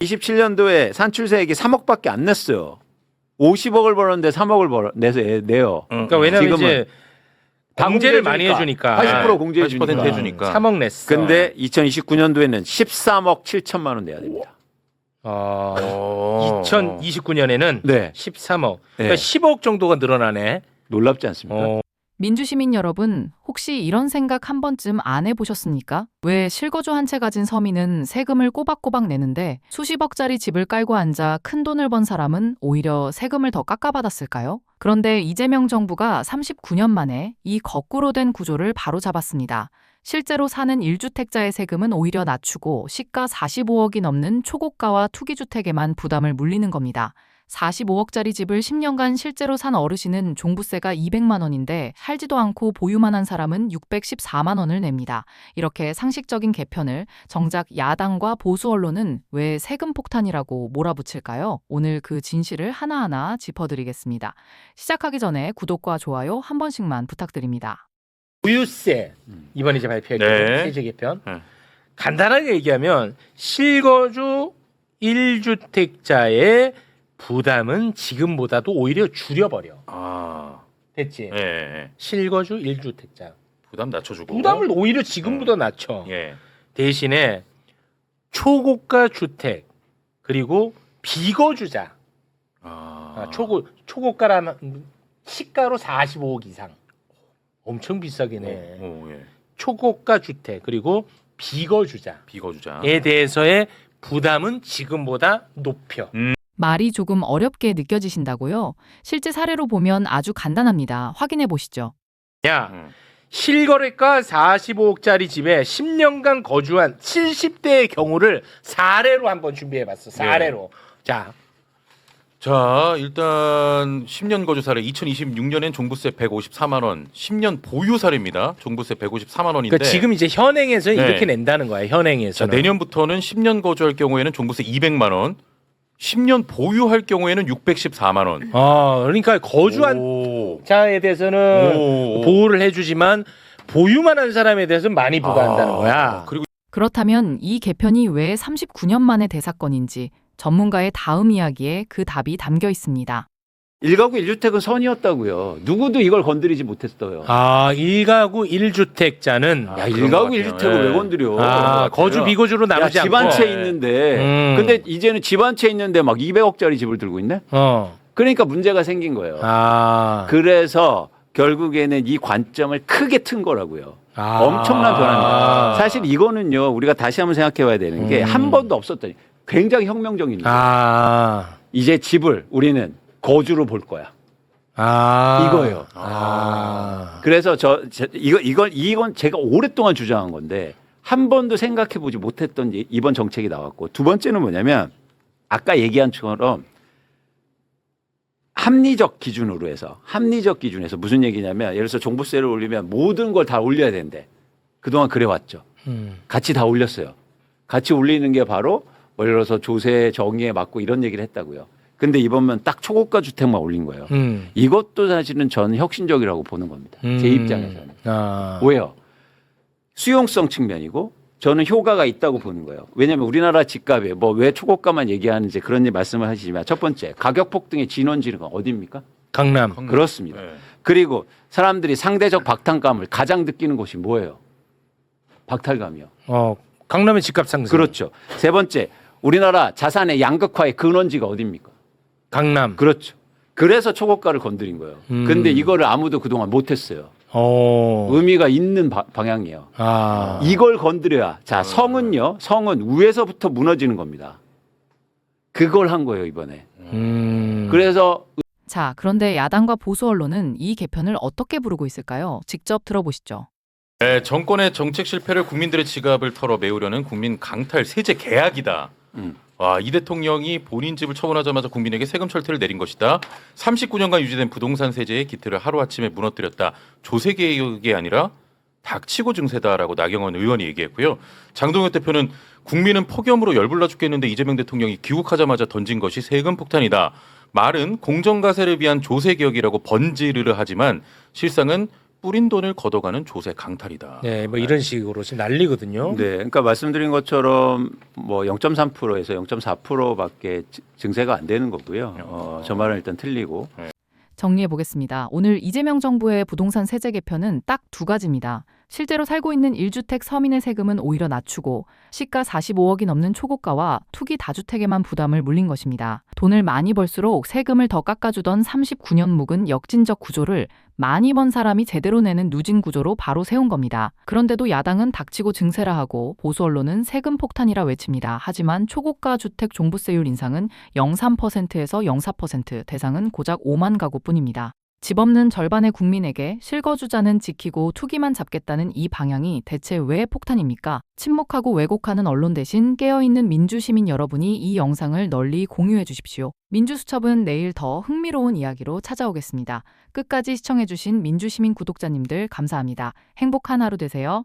27년도에 산출세액이 3억밖에 안 냈어요. 50억을 벌었는데 3억을 내요. 그러니까 왜냐면 이제 공제를 많이 해주니까 80% 공제해 80% 해주니까. 3억 냈어. 근데 2029년도에는 13억 7천만 원 내야 됩니다. 2029년에는 네. 13억. 네. 그러니까 10억 정도가 늘어나네. 놀랍지 않습니까? 민주시민 여러분, 혹시 이런 생각 한 번쯤 안 해보셨습니까? 왜 실거주 한 채 가진 서민은 세금을 꼬박꼬박 내는데 수십억짜리 집을 깔고 앉아 큰 돈을 번 사람은 오히려 세금을 더 깎아받았을까요? 그런데 이재명 정부가 39년 만에 이 거꾸로 된 구조를 바로잡았습니다. 실제로 사는 1주택자의 세금은 오히려 낮추고 시가 45억이 넘는 초고가와 투기주택에만 부담을 물리는 겁니다. 45억짜리 집을 10년간 실제로 산 어르신은 종부세가 200만 원인데 살지도 않고 보유만 한 사람은 614만 원을 냅니다. 이렇게 상식적인 개편을 정작 야당과 보수 언론은 왜 세금 폭탄이라고 몰아붙일까요? 오늘 그 진실을 하나하나 짚어드리겠습니다. 시작하기 전에 구독과 좋아요 한 번씩만 부탁드립니다. 보유세 이번 이제 발표했죠. 네. 세제 개편. 네. 간단하게 얘기하면 실거주 1주택자의 부담은 지금보다도 오히려 줄여버려. 됐지? 예. 실거주 1주택자. 부담 낮춰주고. 부담을 오히려 지금보다 낮춰. 예. 대신에 초고가 주택 그리고 비거주자. 초고가라면 시가로 45억 이상. 엄청 비싸게 내. 예. 초고가 주택 그리고 비거주자에 비거주자. 대해서의 부담은 지금보다 높여. 말이 조금 어렵게 느껴지신다고요? 실제 사례로 보면 아주 간단합니다. 확인해 보시죠. 야, 실거래가 45억짜리 집에 10년간 거주한 70대의 경우를 사례로 한번 준비해봤어. 사례로. 자, 일단 10년 거주 사례 2026년엔 종부세 154만 원, 10년 보유 사례입니다. 종부세 154만 원인데. 그러니까 지금 이제 현행에서 네. 이렇게 낸다는 거야. 현행에서. 내년부터는 10년 거주할 경우에는 종부세 200만 원, 10년 보유할 경우에는 614만 원. 그러니까 거주한 자에 대해서는 보호를 해주지만 보유만 한 사람에 대해서는 많이 부과한다는 거야. 그리고 그렇다면 이 개편이 왜 39년 만의 대사건인지 전문가의 다음 이야기에 그 답이 담겨 있습니다. 1가구 1주택은 선이었다고요. 누구도 이걸 건드리지 못했어요. 1가구 1주택자는 야, 1가구 1주택을 왜 건드려? 거주 비거주로 야, 나누지 집 않고. 한 채 있는데 근데 이제는 집 한 채 있는데 막 200억짜리 집을 들고 있네? 그러니까 문제가 생긴 거예요. 그래서 결국에는 이 관점을 크게 튼 거라고요. 엄청난 변화입니다. 사실 이거는요, 우리가 다시 한번 생각해 봐야 되는 게 한 번도 없었더니 굉장히 혁명적인 일이에요. 이제 집을 우리는 거주로 볼 거야. 이거예요. 그래서 이건 제가 오랫동안 주장한 건데 한 번도 생각해 보지 못했던 이번 정책이 나왔고, 두 번째는 뭐냐면 아까 얘기한 것처럼 합리적 기준으로 해서 무슨 얘기냐면, 예를 들어서 종부세를 올리면 모든 걸 다 올려야 되는데 그동안 그래왔죠. 같이 다 올렸어요. 같이 올리는 게 바로 예를 들어서 조세 정의에 맞고 이런 얘기를 했다고요. 근데 이번만 딱 초고가 주택만 올린 거예요. 이것도 사실은 저는 혁신적이라고 보는 겁니다. 제 입장에서는. 왜요? 수용성 측면이고 저는 효과가 있다고 보는 거예요. 왜냐하면 우리나라 집값이 왜 초고가만 얘기하는지 그런 말씀을 하시지만, 첫 번째 가격 폭등의 진원지가 어디입니까? 강남. 그렇습니다. 네. 그리고 사람들이 상대적 박탈감을 가장 느끼는 곳이 뭐예요? 박탈감이요. 강남의 집값 상승. 그렇죠. 세 번째, 우리나라 자산의 양극화의 근원지가 어디입니까? 강남. 그렇죠. 그래서 초고가를 건드린 거예요. 근데 이거를 아무도 그동안 못했어요. 의미가 있는 방향이에요. 이걸 건드려야. 자, 성은 위에서부터 무너지는 겁니다. 그걸 한 거예요, 이번에. 그래서 자, 그런데 야당과 보수 언론은 이 개편을 어떻게 부르고 있을까요? 직접 들어보시죠. 네, 정권의 정책 실패를 국민들의 지갑을 털어 메우려는 국민 강탈 세제 개혁이다. 이 대통령이 본인 집을 처분하자마자 국민에게 세금 철퇴를 내린 것이다. 39년간 유지된 부동산 세제의 기틀을 하루아침에 무너뜨렸다. 조세 개혁이 아니라 닥치고 증세다라고 나경원 의원이 얘기했고요. 장동혁 대표는 국민은 폭염으로 열불나 죽겠는데 이재명 대통령이 귀국하자마자 던진 것이 세금 폭탄이다. 말은 공정가세를 위한 조세 개혁이라고 번지르르 하지만 실상은 뿌린 돈을 걷어가는 조세 강탈이다. 네, 뭐 이런 식으로 지금 난리거든요. 네, 그러니까 말씀드린 것처럼 뭐 0.3%에서 0.4%밖에 증세가 안 되는 거고요. 저 말은 일단 틀리고. 정리해 보겠습니다. 오늘 이재명 정부의 부동산 세제 개편은 딱 두 가지입니다. 실제로 살고 있는 1주택 서민의 세금은 오히려 낮추고 시가 45억이 넘는 초고가와 투기 다주택에만 부담을 물린 것입니다. 돈을 많이 벌수록 세금을 더 깎아주던 39년 묵은 역진적 구조를 많이 번 사람이 제대로 내는 누진 구조로 바로 세운 겁니다. 그런데도 야당은 닥치고 증세라 하고 보수 언론은 세금 폭탄이라 외칩니다. 하지만 초고가 주택 종부세율 인상은 0.3%에서 0.4%, 대상은 고작 5만 가구뿐입니다. 집 없는 절반의 국민에게 실거주자는 지키고 투기만 잡겠다는 이 방향이 대체 왜 폭탄입니까? 침묵하고 왜곡하는 언론 대신 깨어있는 민주시민 여러분이 이 영상을 널리 공유해 주십시오. 민주수첩은 내일 더 흥미로운 이야기로 찾아오겠습니다. 끝까지 시청해주신 민주시민 구독자님들 감사합니다. 행복한 하루 되세요.